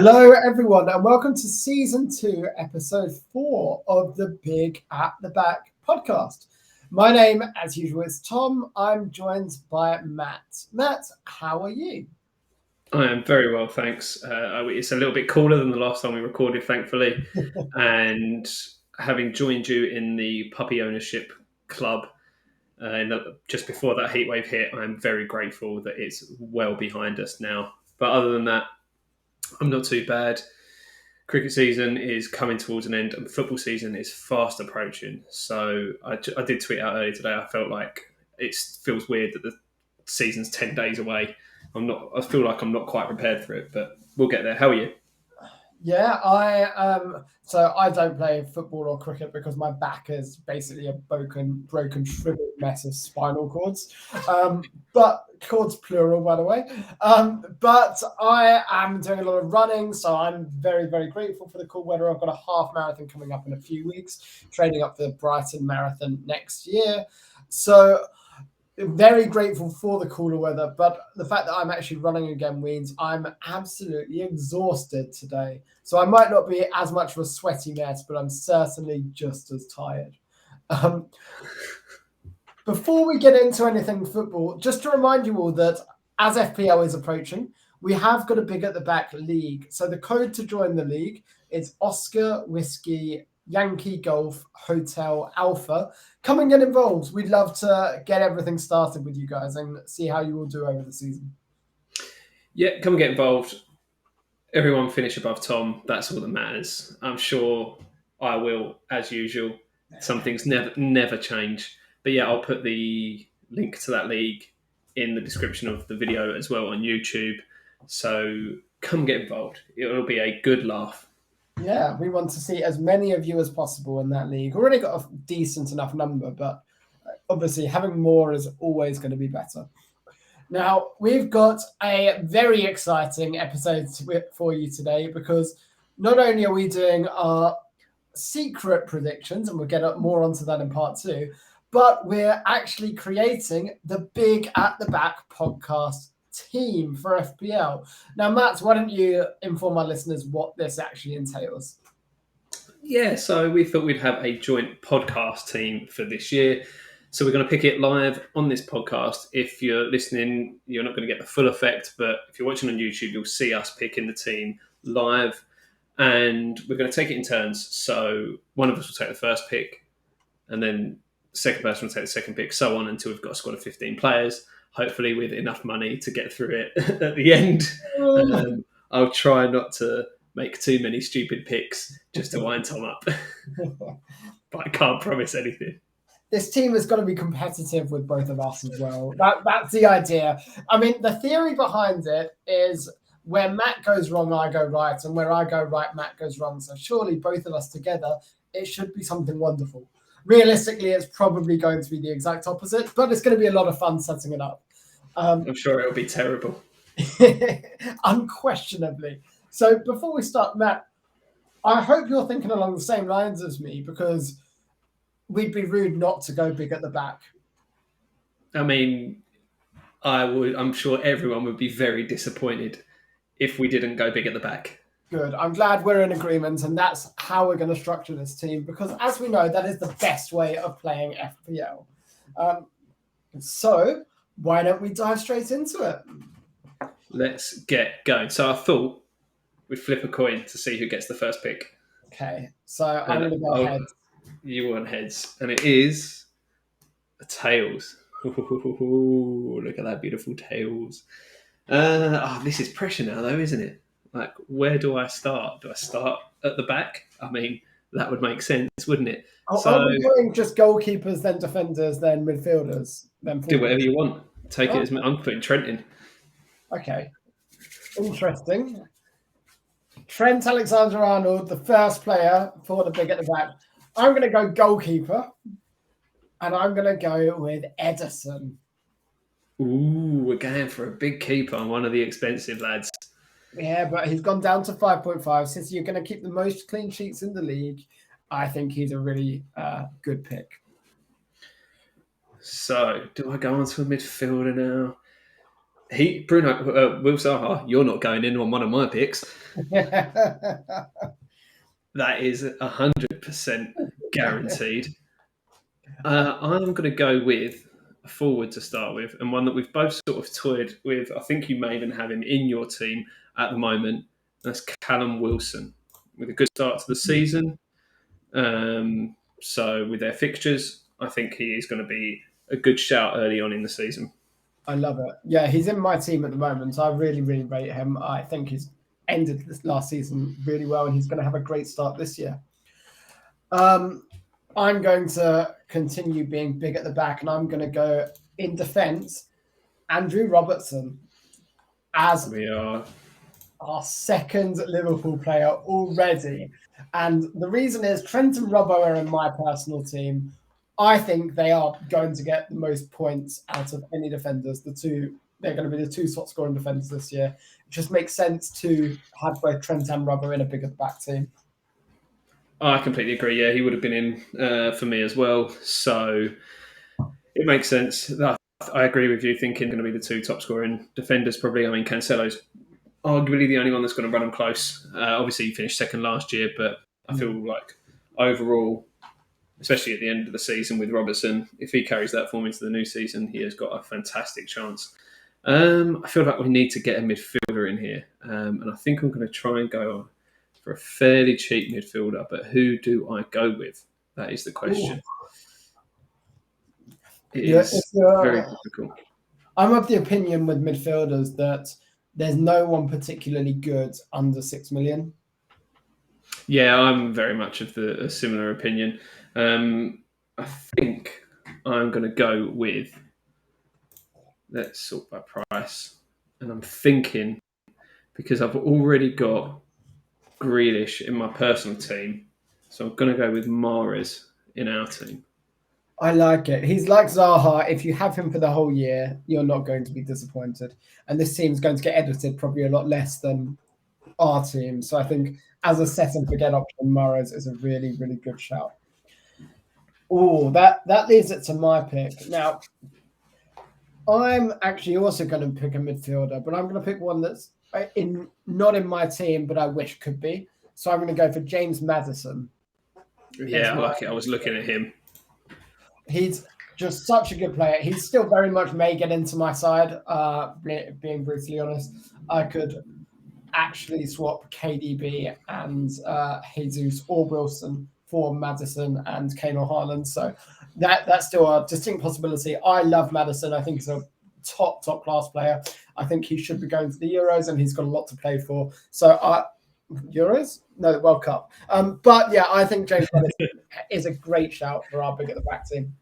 Hello, everyone, and welcome to Season 2, Episode 4 of the Big at the Back podcast. My name, as usual, is Tom. I'm joined by Matt. Matt, how are you? I am very well, thanks. It's a little bit cooler than the last time we recorded, thankfully. And having joined you in the puppy ownership club just before that heatwave hit, I'm very grateful that it's well behind us now. But other than that, I'm not too bad. Cricket season is coming towards an end and football season is fast approaching. So I did tweet out earlier today, I felt like it feels weird that the season's 10 days away. I feel like I'm not quite prepared for it, but we'll get there. How are you? Yeah, so I don't play football or cricket because my back is basically a broken, shriveled mess of spinal cords. But cords plural, by the way. But I am doing a lot of running, so I'm very, very grateful for the cool weather. I've got a half marathon coming up in a few weeks, training up for the Brighton Marathon next year. So very grateful for the cooler weather, but the fact that I'm actually running again means I'm absolutely exhausted today. So I might not be as much of a sweaty mess, but I'm certainly just as tired. Before we get into anything football, just to remind you all that as FPL is approaching, we have got a Big at the Back league. So the code to join the league is Oscar Whiskey Yankee Golf Hotel Alpha. Come and get involved. We'd love to get everything started with you guys and see how you will do over the season. Yeah, come and get involved. Everyone finish above Tom. That's all that matters. I'm sure I will, as usual. Some things never change. But yeah, I'll put the link to that league in the description of the video as well on YouTube. So come get involved. It'll be a good laugh. Yeah, we want to see as many of you as possible in that league. We've already got a decent enough number, but obviously having more is always going to be better. Now, we've got a very exciting episode for you today because not only are we doing our secret predictions, and we'll get more onto that in part 2, but we're actually creating the Big at the Back podcast team for FPL. Now, Matt, why don't you inform our listeners what this actually entails? Yeah, so we thought we'd have a joint podcast team for this year. So we're going to pick it live on this podcast. If you're listening, you're not going to get the full effect, but if you're watching on YouTube, you'll see us picking the team live. And we're going to take it in turns. So one of us will take the first pick, and then the second person will take the second pick, so on until we've got a squad of 15 players, hopefully with enough money to get through it at the end. I'll try not to make too many stupid picks just to wind Tom up. But I can't promise anything. This team is going to be competitive with both of us as well. That's the idea. I mean, the theory behind it is where Matt goes wrong, I go right, and where I go right, Matt goes wrong. So surely both of us together, it should be something wonderful. Realistically, it's probably going to be the exact opposite, but it's going to be a lot of fun setting it up. I'm sure it'll be terrible. Unquestionably. So before we start, Matt, I hope you're thinking along the same lines as me, because we'd be rude not to go big at the back. I mean, I'm sure everyone would be very disappointed if we didn't go big at the back. Good. I'm glad we're in agreement, and that's how we're going to structure this team, because as we know, that is the best way of playing FPL. So why don't we dive straight into it? Let's get going. So I thought we'd flip a coin to see who gets the first pick. Okay, so I'm going to go ahead. You want heads, and it is a tails. Ooh, look at that beautiful tails. This is pressure now, though, isn't it? Like, where do I start? Do I start at the back? I mean, that would make sense, wouldn't it? Are we doing just goalkeepers, then defenders, then midfielders, then forwards? Do whatever you want. Take it as I'm putting Trent in. Okay, interesting. Trent Alexander-Arnold, the first player for the Big at the Back. I'm going to go goalkeeper, and I'm going to go with Edison. Ooh, we're going for a big keeper on one of the expensive lads. Yeah, but he's gone down to 5.5. Since you're going to keep the most clean sheets in the league, I think he's a really good pick. So, do I go on to a midfielder now? Bruno, Will Zaha, you're not going in on one of my picks. That is 100% guaranteed. I'm going to go with a forward to start with, and one that we've both sort of toyed with. I think you may even have him in your team at the moment. That's Callum Wilson, with a good start to the season. So with their fixtures, I think he is going to be a good shout early on in the season. I love it. Yeah, he's in my team at the moment, so I really, really rate him. I think he's ended this last season really well, and he's going to have a great start this year. I'm going to continue being big at the back, and I'm going to go in defence. Andrew Robertson as We are. our second Liverpool player already. And the reason is Trent and Robbo are in my personal team. I think they are going to get the most points out of any defenders. They're going to be the two top scoring defenders this year. It just makes sense to have both Trent and Robbo in a big at the back team. I completely agree. Yeah, he would have been in for me as well. So it makes sense. I agree with you, thinking going to be the two top scoring defenders probably. I mean, Cancelo's arguably the only one that's going to run them close. Obviously, he finished second last year, but I feel like overall, especially at the end of the season with Robertson, if he carries that form into the new season, he has got a fantastic chance. I feel like we need to get a midfielder in here, and I think I'm going to try and go for a fairly cheap midfielder. But who do I go with? That is the question. It is very difficult. I'm of the opinion with midfielders that there's no one particularly good under 6 million. Yeah, I'm very much of a similar opinion. I think I'm going to go with, let's sort by price. And I'm thinking, because I've already got Grealish in my personal team, so I'm going to go with Mahrez in our team. I like it. He's like Zaha. If you have him for the whole year, you're not going to be disappointed. And this team's going to get edited probably a lot less than our team. So I think as a set and forget option, Mahrez is a really, really good shout. Oh, that leaves it to my pick. Now, I'm actually also going to pick a midfielder, but I'm going to pick one that's not in my team, but I wish could be. So I'm going to go for James Madison. Yeah, I like it. I was looking at him. He's just such a good player. He's still very much may get into my side, being brutally honest. I could actually swap KDB and Jesus or Wilson for Madison and Kane or Haaland. So that's still a distinct possibility. I love Madison. I think he's a top class player. I think he should be going to the Euros, and he's got a lot to play for. So Euros? No, the World Cup. But yeah, I think James Madison is a great shout for our big at the back team.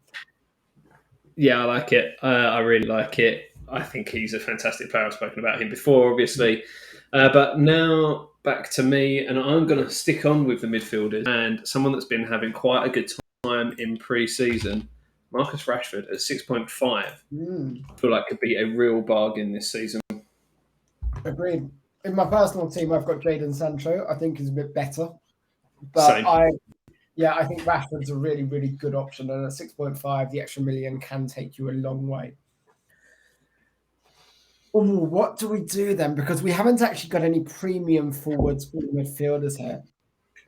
Yeah, I like it. I really like it. I think he's a fantastic player. I've spoken about him before, obviously. But now back to me, and I'm going to stick on with the midfielders and someone that's been having quite a good time in pre-season, Marcus Rashford at 6.5. I feel like could be a real bargain this season. Agreed. In my personal team, I've got Jadon Sancho. I think he's a bit better. But Same. I think Rashford's a really, really good option. And at 6.5, the extra million can take you a long way. Ooh, what do we do then? Because we haven't actually got any premium forwards or midfielders here.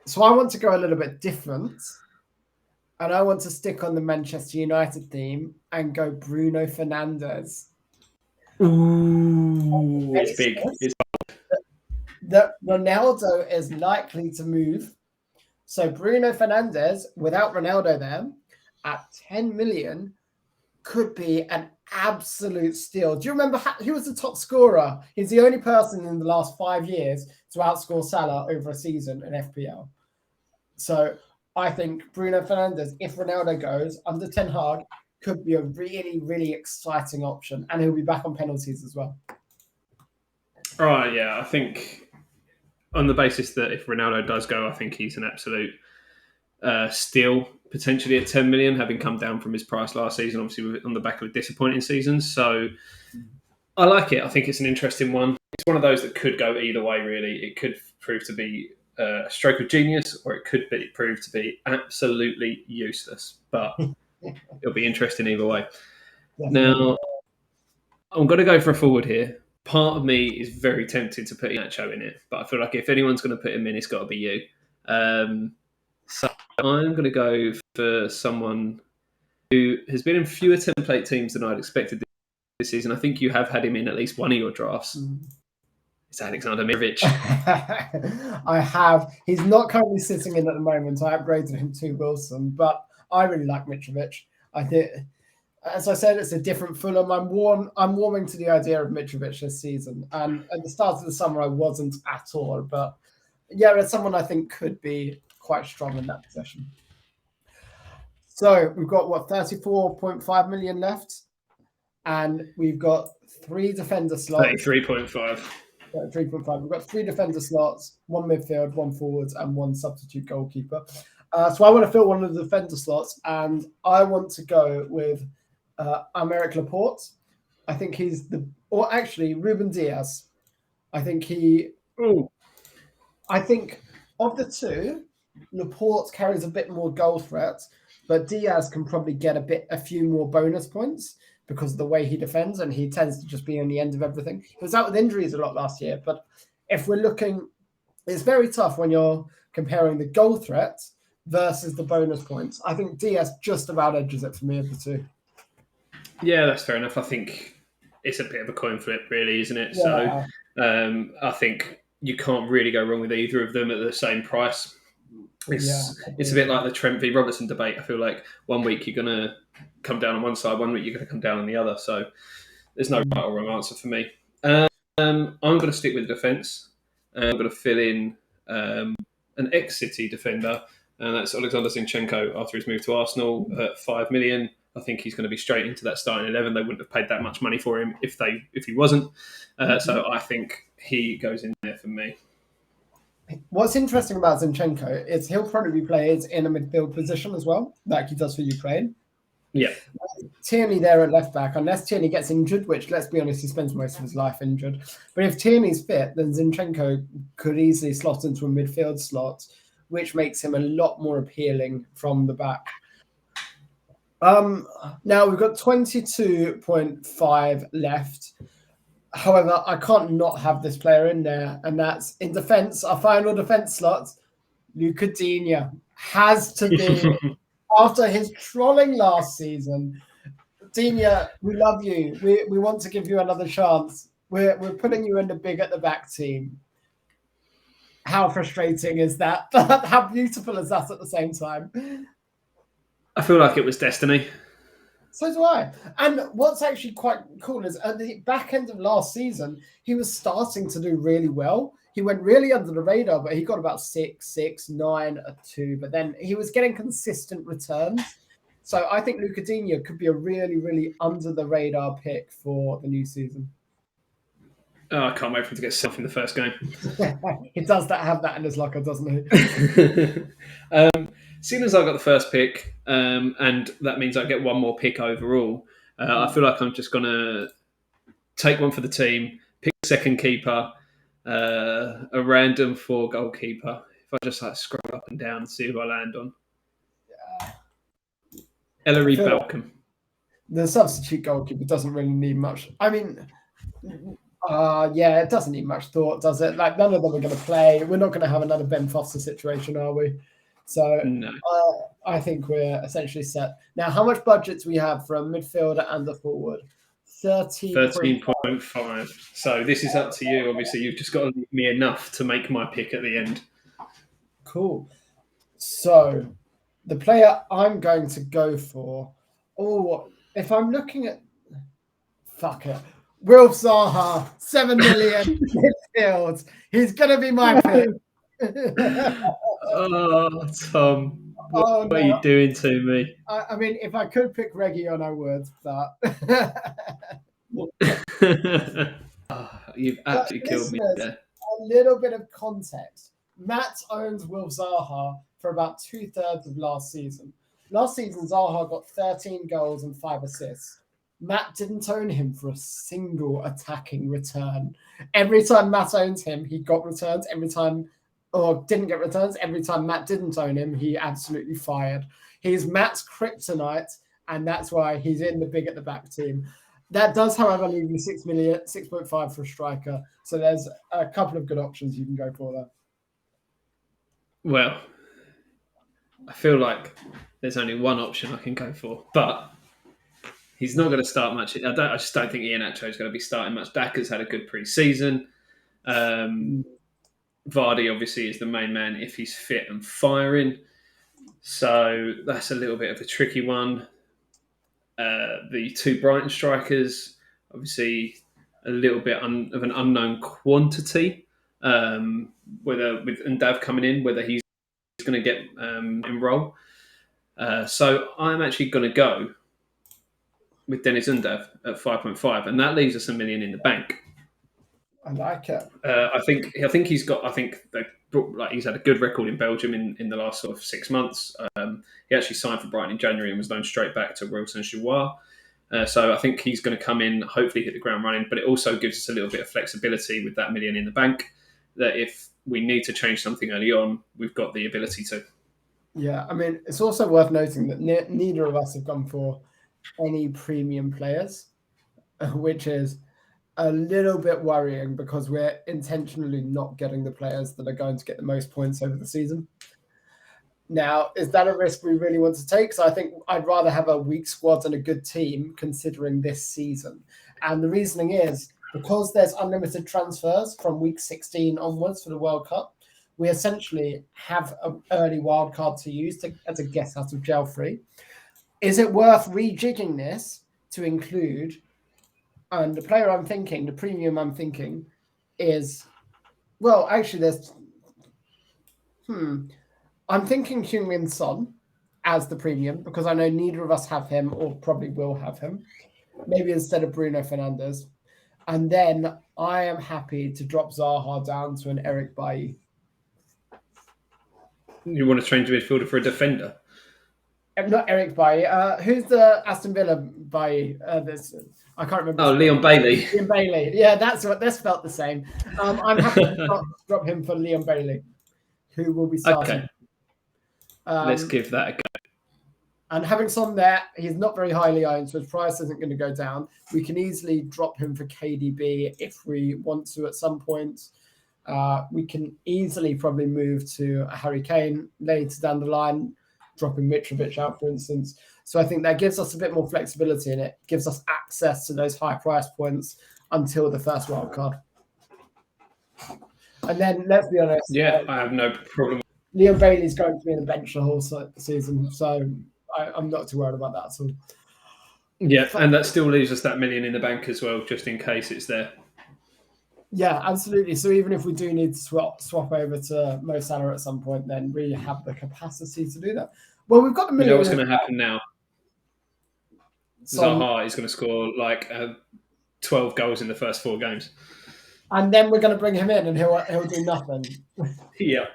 So I want to go a little bit different. And I want to stick on the Manchester United theme and go Bruno Fernandes. Ooh, it's big. That Ronaldo is likely to move. So Bruno Fernandes, without Ronaldo there, at 10 million, could be an absolute steal. Do you remember he was the top scorer? He's the only person in the last 5 years to outscore Salah over a season in FPL. So I think Bruno Fernandes, if Ronaldo goes under Ten Hag, could be a really, really exciting option. And he'll be back on penalties as well. Oh, yeah. I think on the basis that if Ronaldo does go, I think he's an absolute steal, potentially at 10 million, having come down from his price last season, obviously on the back of a disappointing season. So I like it. I think it's an interesting one. It's one of those that could go either way, really. It could prove to be a stroke of genius, or it could prove to be absolutely useless. But it'll be interesting either way. Definitely. Now, I'm going to go for a forward here. part of me is very tempted to put Nacho in it, but I feel like if anyone's going to put him in, it's got to be you. So I'm going to go for someone who has been in fewer template teams than I'd expected this season. I think you have had him in at least one of your drafts. It's Alexander Mitrovic. I have. He's not currently sitting in at the moment. I upgraded him to Wilson, but I really like Mitrovic. I think, as I said, it's a different Fulham. I'm warming to the idea of Mitrovic this season. And at the start of the summer, I wasn't at all. But yeah, it's someone I think could be quite strong in that position. So we've got 34.5 million left, and we've got 3 defender slots. 33.5. 3.5. We've got 3 defender slots, 1 midfield, 1 forward, and 1 substitute goalkeeper. So I want to fill one of the defender slots, and I want to go with Aymeric Laporte. I think Ruben Diaz. I think I think of the two, Laporte carries a bit more goal threat, but Diaz can probably get a few more bonus points because of the way he defends, and he tends to just be on the end of everything. He was out with injuries a lot last year, but if we're looking, it's very tough when you're comparing the goal threat versus the bonus points. I think Diaz just about edges it for me of the two. Yeah, that's fair enough. I think it's a bit of a coin flip, really, isn't it? Yeah. So I think you can't really go wrong with either of them at the same price. It's a bit like the Trent v Robertson debate. I feel like one week you're going to come down on one side, one week you're going to come down on the other. So there's no right or wrong answer for me. I'm going to stick with the defence. I'm going to fill in an ex-City defender, and that's Alexander Zinchenko after his move to Arsenal at 5 million. I think he's going to be straight into that starting 11. They wouldn't have paid that much money for him if he wasn't. So I think he goes in there for me. What's interesting about Zinchenko is he'll probably be played in a midfield position as well, like he does for Ukraine. Yeah. Tierney there at left back, unless Tierney gets injured, which, let's be honest, he spends most of his life injured. But if Tierney's fit, then Zinchenko could easily slot into a midfield slot, which makes him a lot more appealing from the back. Now we've got 22.5 left. However, I can't not have this player in there, and that's in defence. Our final defence slot, Luca Digne, has to be after his trolling last season. Digne, we love you. We want to give you another chance. We're putting you in the big at the back team. How frustrating is that? But how beautiful is that at the same time? I feel like it was destiny. So do I. And what's actually quite cool is at the back end of last season, he was starting to do really well. He went really under the radar, but he got about 6, 9, a 2. But then he was getting consistent returns. So I think Luca Digne could be a really, really under the radar pick for the new season. Oh, I can't wait for him to get self in the first game. He does have that in his locker, doesn't he? Seeing as I got the first pick, and that means I get one more pick overall, I feel like I'm just going to take one for the team, pick a second keeper, a random 4 goalkeeper. If I just scroll up and down and see who I land on. Ellery Balcom. The substitute goalkeeper doesn't really need much. I mean, it doesn't need much thought, does it? Like, none of them are going to play. We're not going to have another Ben Foster situation, are we? So no. I think we're essentially set. Now, how much budget do we have for a midfielder and a forward? 13.5. So this is up to you. Obviously, you've just got to leave me enough to make my pick at the end. Cool. So the player I'm going to go for, if I'm looking at, fuck it, Wilf Zaha, 7 million midfield. He's going to be my pick. Oh, Tom, what are you doing to me? I mean, if I could pick Reguilon, I would, but... You've absolutely killed me there. A little bit of context. Matt owns Wilf Zaha for about 2/3 of last season. Last season, Zaha got 13 goals and 5 assists. Matt didn't own him for a single attacking return. Every time Matt owns him, he got returns. Didn't get returns. Every time Matt didn't own him, he absolutely fired. He's Matt's kryptonite, and that's why he's in the big at the back team. That does, however, leave you 6 million, 6.5 for a striker. So there's a couple of good options you can go for there. Well, I feel like there's only one option I can go for, but he's not going to start much. I just don't think Iheanacho is going to be starting much. Daka's had a good pre-season. Vardy obviously is the main man if he's fit and firing. So that's a little bit of a tricky one. The two Brighton strikers, obviously a little bit of an unknown quantity. Whether with Undav coming in, whether he's going to get enroll. So I'm actually going to go with Dennis Undav at 5.5, and that leaves us $1 million in the bank. I like it. I think he's got. I think he's had a good record in Belgium in the last sort of 6 months. He actually signed for Brighton in January and was loaned straight back to Royal Saint-Gilloise. So I think he's going to come in, hopefully hit the ground running. But it also gives us a little bit of flexibility with that $1 million in the bank. That if we need to change something early on, we've got the ability to. Yeah, I mean, it's also worth noting that neither of us have gone for any premium players, which is a little bit worrying because we're intentionally not getting the players that are going to get the most points over the season. Now, is that a risk we really want to take? So I think I'd rather have a weak squad and a good team considering this season. And the reasoning is because there's unlimited transfers from week 16 onwards for the World Cup, we essentially have an early wild card to use as a get out of jail free. Is it worth rejigging this to include, and the player I'm thinking, the premium I'm thinking is, well, actually there's, I'm thinking Heung-min Son as the premium because I know neither of us have him or probably will have him. Maybe instead of Bruno Fernandes. And then I am happy to drop Zaha down to an Eric Bailly. You want to change the midfielder for a defender? Not Eric Bailly. Who's the Aston Villa Bailly? I can't remember. Oh, Leon Bailey. Leon Bailey. Yeah, that's felt the same. I'm happy to drop him for Leon Bailey, who will be starting. Okay. Let's give that a go. And having Son there, he's not very highly owned, so his price isn't going to go down. We can easily drop him for KDB if we want to at some point. We can easily probably move to a Harry Kane later down the line, dropping Mitrovic out, for instance. So I think that gives us a bit more flexibility in it, gives us access to those high price points until the first wild card. And then, let's be honest. Yeah, I have no problem. Leon Bailey's going to be in the bench the whole season, so I'm not too worried about that at all. Yeah, and that still leaves us that $1 million in the bank as well, just in case it's there. Yeah, absolutely. So even if we do need to swap over to Mo Salah at some point, then we have the capacity to do that. Well, we've got $1 million. You know what's going to happen now? Zaha is going to score like 12 goals in the first 4 games. And then we're going to bring him in and he'll do nothing. Yeah.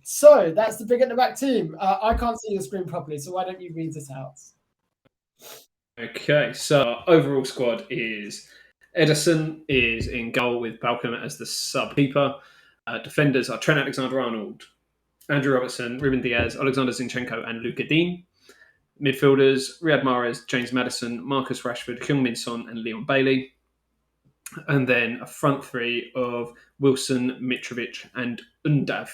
So that's the big at the back team. I can't see your screen properly, so why don't you read it out? Okay, so our overall squad is Edison is in goal with Balcom as the sub-keeper. Defenders are Trent Alexander-Arnold, Andrew Robertson, Ruben Diaz, Alexander Zinchenko and Luka Dean. Midfielders, Riyad Mahrez, James Madison, Marcus Rashford, Heung-min Son and Leon Bailey. And then a front three of Wilson, Mitrovic and Undav.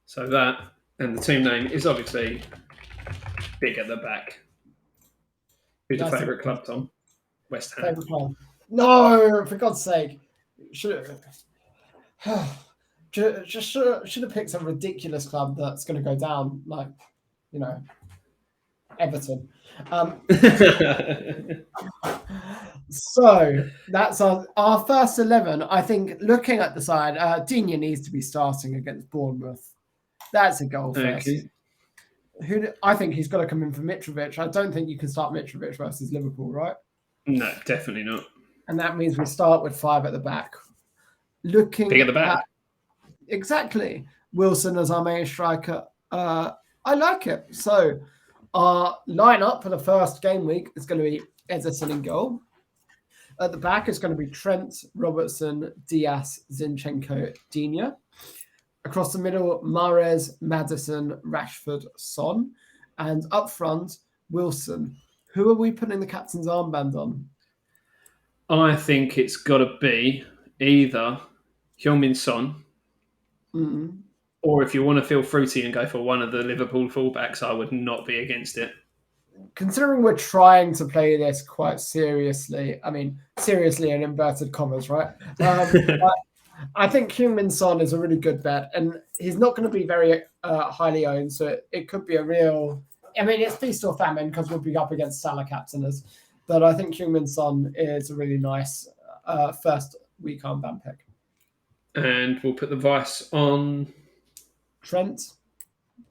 So that, and the team name is obviously big at the back. Who's your favourite club, Tom? West Ham. Favourite club? No, for God's sake. Should have picked some ridiculous club that's going to go down, like, you know, Everton. So that's our first 11. I think looking at the side, Digne needs to be starting against Bournemouth. That's a goal first. Okay. I think he's got to come in for Mitrovic. I don't think you can start Mitrovic versus Liverpool, right? No, definitely not. And that means we start with 5 at the back. Looking big at the back. Exactly. Wilson as our main striker. I like it. So our lineup for the first game week is going to be Edison in goal. At the back is going to be Trent, Robertson, Diaz, Zinchenko, Digne. Across the middle, Mahrez, Madison, Rashford, Son. And up front, Wilson. Who are we putting the captain's armband on? I think it's got to be either Heung-min Son, or if you want to feel fruity and go for one of the Liverpool fullbacks, I would not be against it. Considering we're trying to play this quite seriously, I mean, seriously in inverted commas, right? I think Heung-min Son is a really good bet, and he's not going to be very highly owned, so it could be a real... I mean, it's feast or famine because we'll be up against Salah captainers, but I think Heung-min Son is a really nice first week armband pick. And we'll put the vice on... Trent.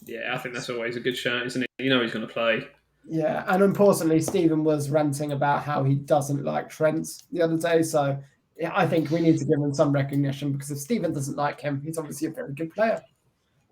Yeah, I think that's always a good shout, isn't it? You know he's going to play. Yeah, and importantly, Stephen was ranting about how he doesn't like Trent the other day, so yeah, I think we need to give him some recognition because if Stephen doesn't like him, he's obviously a very good player.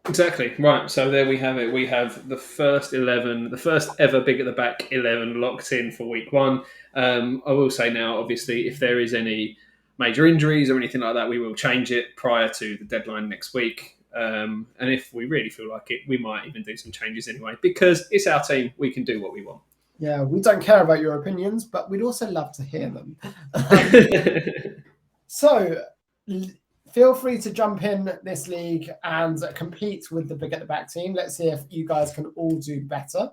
Exactly. Right, so there we have it. We have the first 11, the first ever Big at the Back 11 locked in for week 1. I will say now, obviously, if there is any major injuries or anything like that, we will change it prior to the deadline next week. And if we really feel like it, we might even do some changes anyway, because it's our team. We can do what we want. Yeah, we don't care about your opinions, but we'd also love to hear them. So feel free to jump in this league and compete with the Big at the Back team. Let's see if you guys can all do better.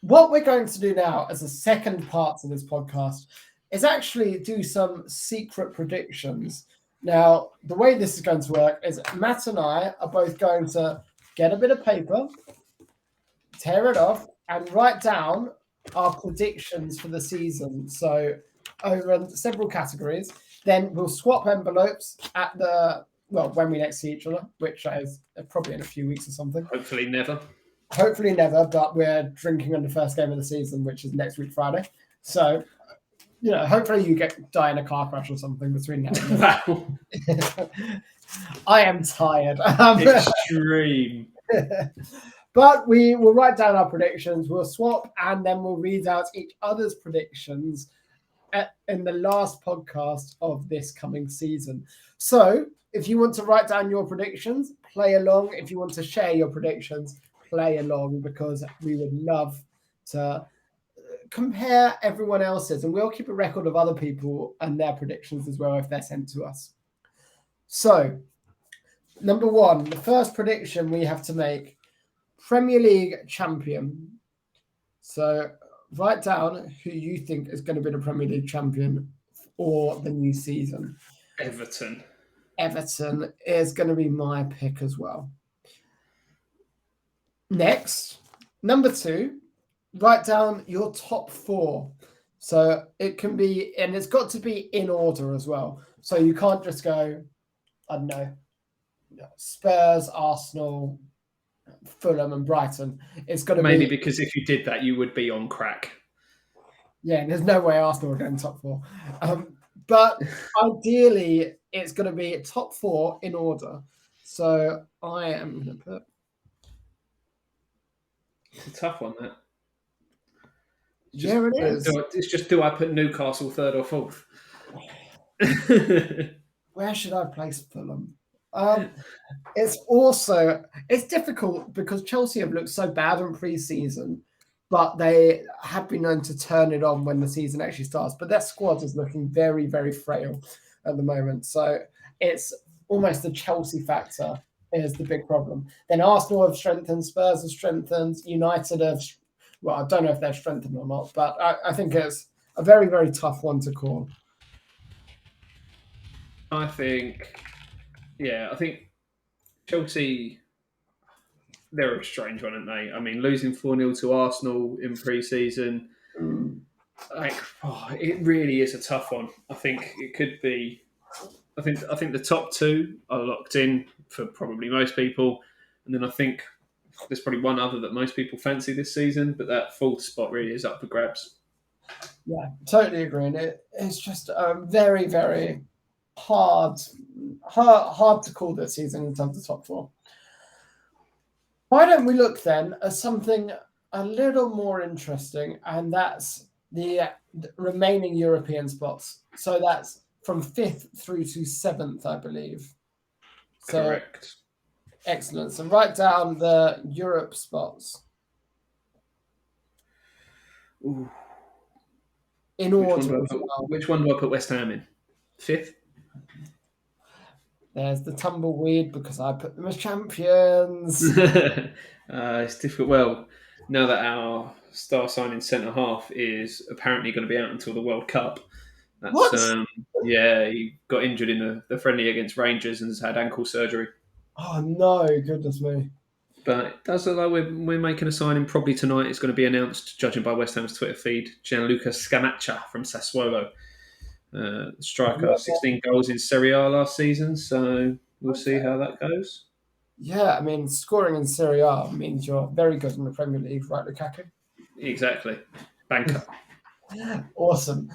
What we're going to do now as a second part to this podcast is actually do some secret predictions. Now, the way this is going to work is Matt and I are both going to get a bit of paper, tear it off, and write down our predictions for the season. So over several categories. Then we'll swap envelopes at when we next see each other, which is probably in a few weeks or something. Hopefully never. Hopefully never, but we're drinking on the first game of the season, which is next week, Friday. So, hopefully you die in a car crash or something between now and then. Wow. I am tired. Extreme. But we will write down our predictions, we'll swap, and then we'll read out each other's predictions in the last podcast of this coming season. So if you want to write down your predictions, play along. If you want to share your predictions, play along, because we would love to compare everyone else's, and we'll keep a record of other people and their predictions as well if they're sent to us. So number 1, the first prediction we have to make, Premier League champion. So write down who you think is going to be the Premier League champion or the new season. Everton. Everton is going to be my pick as well. Next, number 2, write down your top 4. So it can be, and it's got to be in order as well. So you can't just go, I don't know, Spurs, Arsenal, Fulham and Brighton. It's got to Mainly because if you did that, you would be on crack. Yeah, there's no way Arsenal are going top 4. But ideally, it's going to be top 4 in order. So I am going to put... It's a tough one, that. Yeah, it is. It's just, do I put Newcastle 3rd or 4th? Where should I place Fulham? It's difficult because Chelsea have looked so bad in pre-season, but they have been known to turn it on when the season actually starts. But their squad is looking very, very frail at the moment. So it's almost the Chelsea factor is the big problem. Then Arsenal have strengthened, Spurs have strengthened, United have... Well, I don't know if they're strengthened or not, but I think it's a very, very tough one to call. I think Chelsea, they're a strange one, aren't they? I mean, losing 4-0 to Arsenal in pre-season, it really is a tough one. I think it could be... I think the top 2 are locked in for probably most people. And then I think there's probably one other that most people fancy this season, but that 4th spot really is up for grabs. Yeah, totally agree. And it's just very, very hard to call this season in terms of top 4. Why don't we look then at something a little more interesting, and that's the remaining European spots. So that's from 5th through to 7th, I believe. So Correct. Excellent. So write down the Europe spots Ooh. in order as well. Which one do I put West Ham in? 5th? There's the tumbleweed because I put them as champions. It's difficult. Well, now that our star signing centre half is apparently going to be out until the World Cup, that's What? he got injured in the friendly against Rangers and has had ankle surgery. Oh no, goodness me. But it does look like we're making a signing probably tonight. It's going to be announced, judging by West Ham's Twitter feed. Gianluca Scamacca from Sassuolo, striker, 16 goals in Serie A last season. So we'll see how that goes. Yeah, I mean, scoring in Serie A means you're very good in the Premier League, right, Lukaku? Exactly. Banker. Awesome.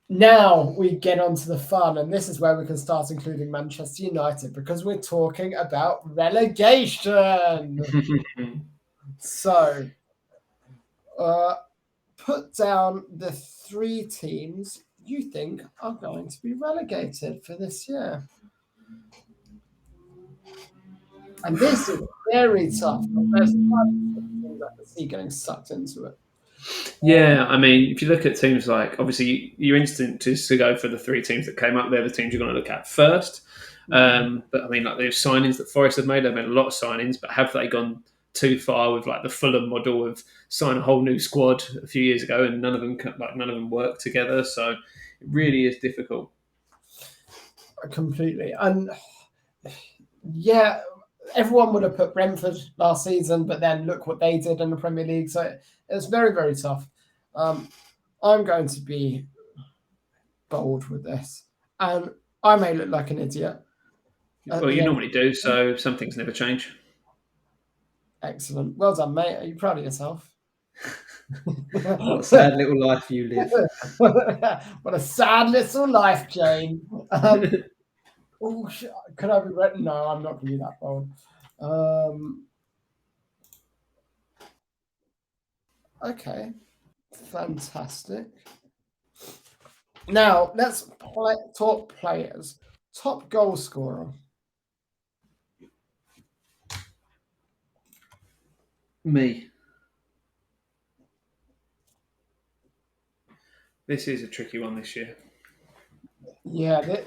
Now we get on to the fun, and this is where we can start including Manchester United because we're talking about relegation. So, put down the 3 teams you think are going to be relegated for this year. And this is very tough. There's teams I can see getting sucked into it. Yeah, I mean, if you look at teams like, obviously, your instinct is to go for the 3 teams that came up. They're the teams you're going to look at first. But I mean, like those signings that Forest have made, they've made a lot of signings, but have they gone too far with like the Fulham model of sign a whole new squad a few years ago and none of them work together? So it really is difficult. Completely. And yeah, everyone would have put Brentford last season, but then look what they did in the Premier League. So it's very, very tough. I'm going to be bold with this. And I may look like an idiot. Well, you normally do, so some things never change. Excellent. Well done, mate. Are you proud of yourself? What a sad little life you live. What a sad little life, Jane. Could I be ready? No, I'm not going to be that bold. Okay. Fantastic. Now, let's talk players. Top goal scorer. Me. This is a tricky one this year. Yeah.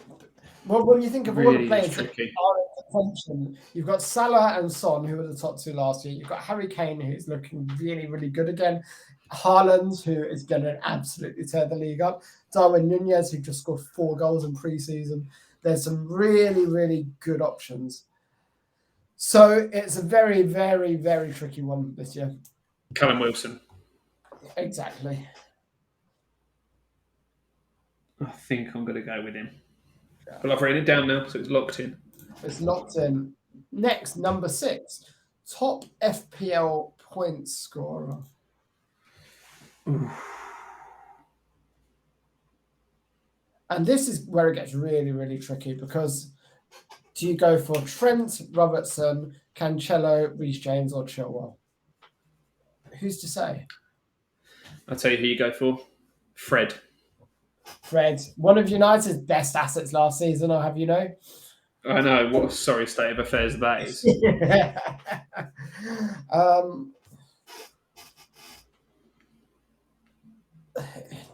Well, when you think of Really all the players that tricky. are in attention, you've got Salah and Son, who were the top 2 last year. You've got Harry Kane, who's looking really, really good again. Haaland, who is going to absolutely tear the league up. Darwin Nunez, who just scored 4 goals in pre-season. There's some really, really good options. So it's a very, very, very tricky one this year. Callum Wilson. Exactly. I think I'm going to go with him. Yeah. But I've written it down now, so it's locked in. It's locked in. Next, number 6. Top FPL points scorer. Ooh. And this is where it gets really, really tricky because do you go for Trent, Robertson, Cancelo, Reece James, or Chilwell? Who's to say? I'll tell you who you go for. Fred. Fred, one of United's best assets last season, I'll have you know. I know. What a sorry state of affairs that is.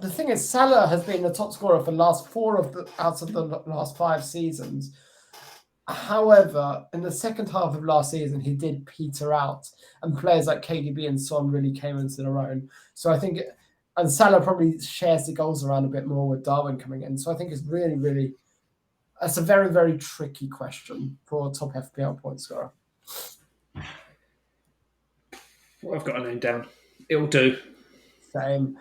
The thing is, Salah has been the top scorer for the last 4 out of the last 5 seasons. However, in the second half of last season, he did peter out, and players like KDB and Son really came into their own. So I think, and Salah probably shares the goals around a bit more with Darwin coming in. So I think it's really, really, that's a very, very tricky question for top FPL point scorer. Well, I've got a name down. It'll do. Same.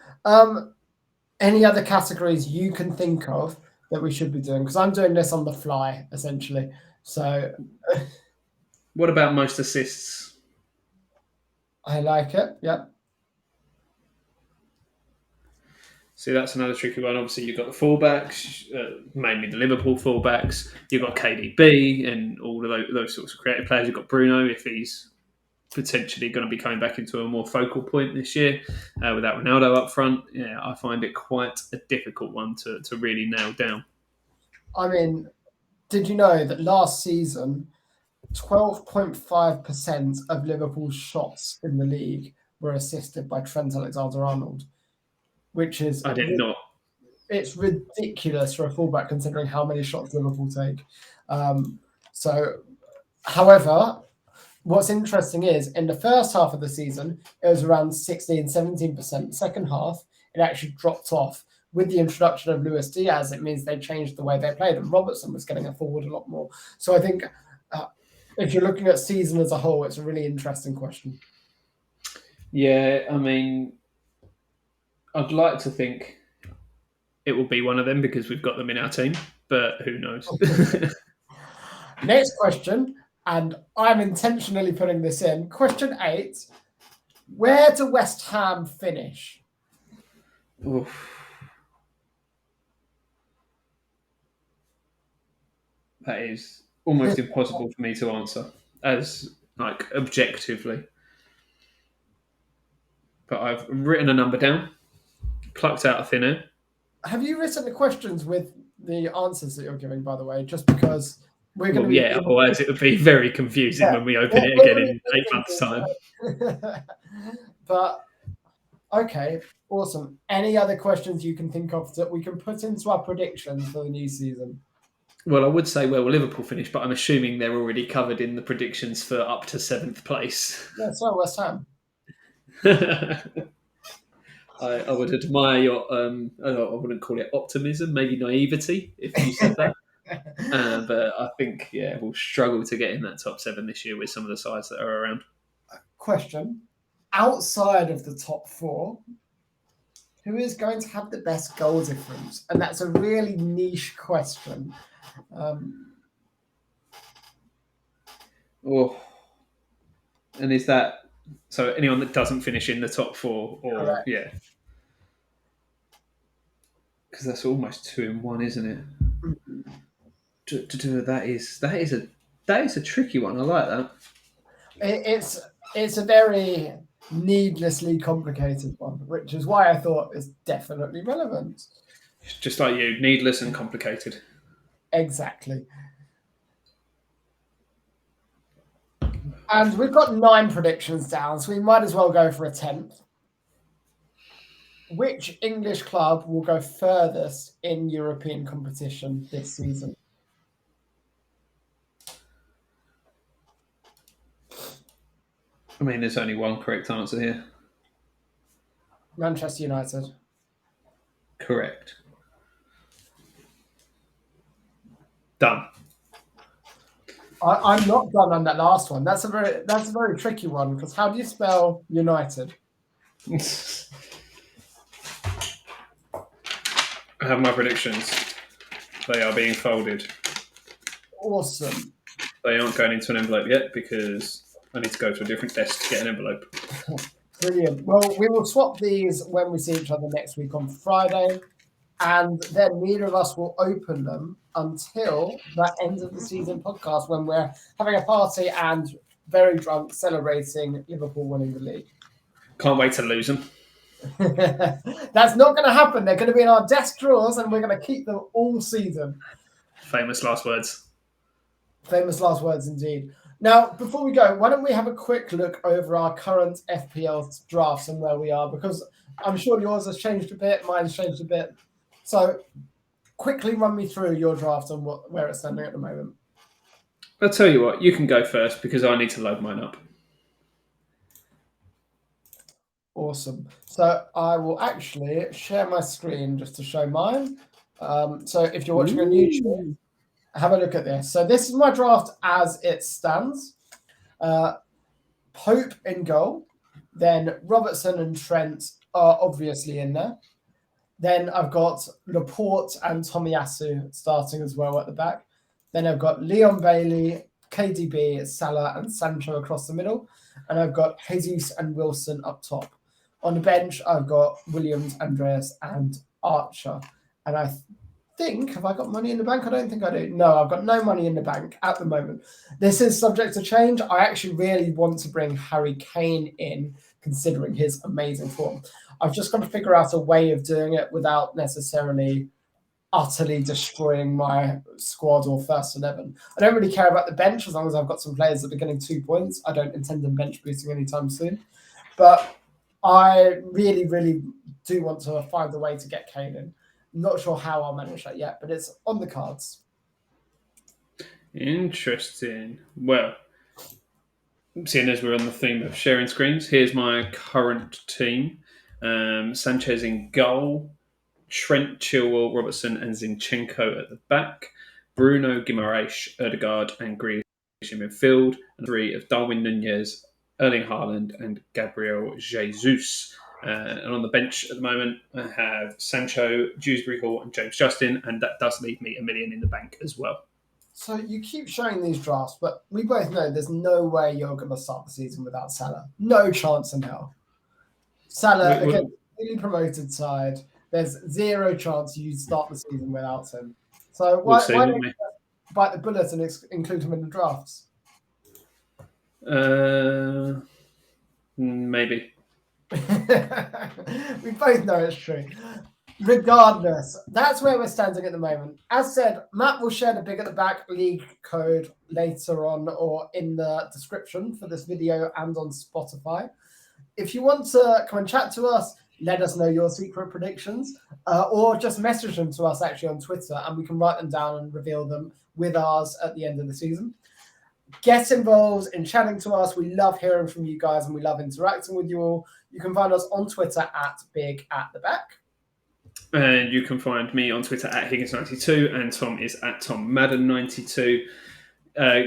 Any other categories you can think of that we should be doing? Because I'm doing this on the fly, essentially. So, what about most assists? I like it. Yeah. See, that's another tricky one. Obviously, you've got the fullbacks, mainly the Liverpool fullbacks. You've got KDB and all of those sorts of creative players. You've got Bruno, if he's potentially going to be coming back into a more focal point this year without Ronaldo up front. Yeah, I find it quite a difficult one to really nail down. I mean, did you know that last season, 12.5% of Liverpool's shots in the league were assisted by Trent Alexander-Arnold, which is I did not. It's ridiculous for a fullback considering how many shots Liverpool take. However, what's interesting is in the first half of the season, it was around 16-17%. Second half, it actually dropped off. With the introduction of Luis Diaz, it means they changed the way they played, and Robertson was getting forward a lot more. So I think if you're looking at season as a whole, it's a really interesting question. Yeah, I mean, I'd like to think it will be one of them because we've got them in our team, but who knows? Next question, and I'm intentionally putting this in. Question 8. Where do West Ham finish? Oof. That is almost impossible for me to answer as objectively. But I've written a number down, plucked out of thin air. Have you written the questions with the answers that you're giving, by the way? Just because we're going to be... Yeah, otherwise it would be very confusing when we open it again in 8 months' time. But, okay, awesome. Any other questions you can think of that we can put into our predictions for the new season? Well, I would say where will Liverpool finish, but I'm assuming they're already covered in the predictions for up to 7th place. Yeah, so West Ham. I would admire your, I wouldn't call it optimism, maybe naivety, if you said that. But I think, we'll struggle to get in that top 7 this year with some of the sides that are around. Question. Outside of the top 4, who is going to have the best goal difference? And that's a really niche question. And is that so? Anyone that doesn't finish in the top 4, or Correct. Yeah, because that's almost 2 in 1, isn't it? Mm-hmm. That is a tricky one. I like that. It's a very needlessly complicated one, which is why I thought it's definitely relevant. Just like you, needless and complicated. Exactly. And we've got 9 predictions down, so we might as well go for a 10th. Which English club will go furthest in European competition this season? I mean, there's only one correct answer here. Manchester United. Correct. Done. I'm not done on that last one. That's a very tricky one because how do you spell United? I have my predictions. They are being folded. Awesome. They aren't going into an envelope yet because I need to go to a different desk to get an envelope. Brilliant. Well, we will swap these when we see each other next week on Friday, and then neither of us will open them until that end of the season podcast when we're having a party and very drunk celebrating Liverpool winning the league. Can't wait to lose them. That's not going to happen. They're going to be in our desk drawers and we're going to keep them all season. Famous last words. Famous last words indeed. Now, before we go, why don't we have a quick look over our current FPL drafts and where we are, because I'm sure yours has changed a bit, mine's changed a bit. So quickly run me through your draft and where it's standing at the moment. I'll tell you what, you can go first because I need to load mine up. Awesome. So I will actually share my screen just to show mine. So if you're watching on YouTube, have a look at this. So this is my draft as it stands. Pope in goal. Then Robertson and Trent are obviously in there. Then I've got Laporte and Tomiyasu starting as well at the back. Then I've got Leon Bailey, KDB, Salah and Sancho across the middle. And I've got Jesus and Wilson up top. On the bench, I've got Williams, Andreas and Archer. And I think, have I got money in the bank? I don't think I do. No, I've got no money in the bank at the moment. This is subject to change. I actually really want to bring Harry Kane in, considering his amazing form. I've just got to figure out a way of doing it without necessarily utterly destroying my squad or first 11. I don't really care about the bench as long as I've got some players that are getting 2 points. I don't intend on bench boosting anytime soon. But I really, really do want to find a way to get Kane in. I'm not sure how I'll manage that yet, but it's on the cards. Interesting. Well, seeing as we're on the theme of sharing screens, here's my current team. Sanchez in goal, Trent, Chilwell, Robertson and Zinchenko at the back, Bruno, Guimaraes, Odegaard and Grealish in midfield, and 3 of Darwin Nunez, Erling Haaland and Gabriel Jesus. And on the bench at the moment, I have Sancho, Dewsbury Hall and James Justin, and that does leave me $1 million in the bank as well. So you keep showing these drafts, but we both know there's no way you're going to start the season without Salah. No chance in hell. Salah, against a newly promoted side, there's zero chance you start the season without him. So why don't you bite the bullet and include him in the drafts? Maybe. We both know it's true. Regardless, that's where we're standing at the moment. As said, Matt will share the Big at the Back league code later on or in the description for this video and on Spotify. If you want to come and chat to us, let us know your secret predictions or just message them to us actually on Twitter and we can write them down and reveal them with ours at the end of the season. Get involved in chatting to us. We love hearing from you guys and we love interacting with you all. You can find us on Twitter at Big at the Back. And you can find me on Twitter at Higgins92 and Tom is at TomMadden92.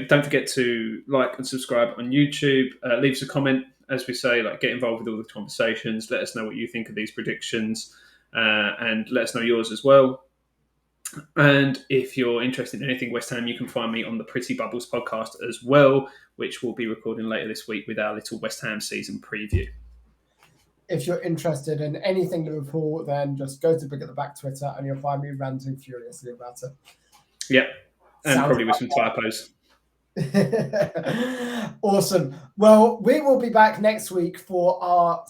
Don't forget to like and subscribe on YouTube. Leave us a comment, as we say, like get involved with all the conversations. Let us know what you think of these predictions and let us know yours as well. And if you're interested in anything West Ham, you can find me on the Pretty Bubbles podcast as well, which we'll be recording later this week with our little West Ham season preview. If you're interested in anything Liverpool, then just go to Big at the Back Twitter and you'll find me ranting furiously about it. Yep, and probably with some typos. Awesome. Well, we will be back next week for our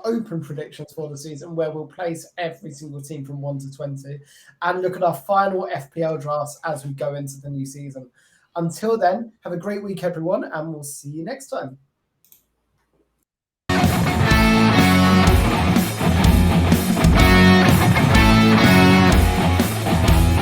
open predictions for the season, where we'll place every single team from 1 to 20 and look at our final FPL drafts as we go into the new season. Until then, have a great week, everyone, and we'll see you next time.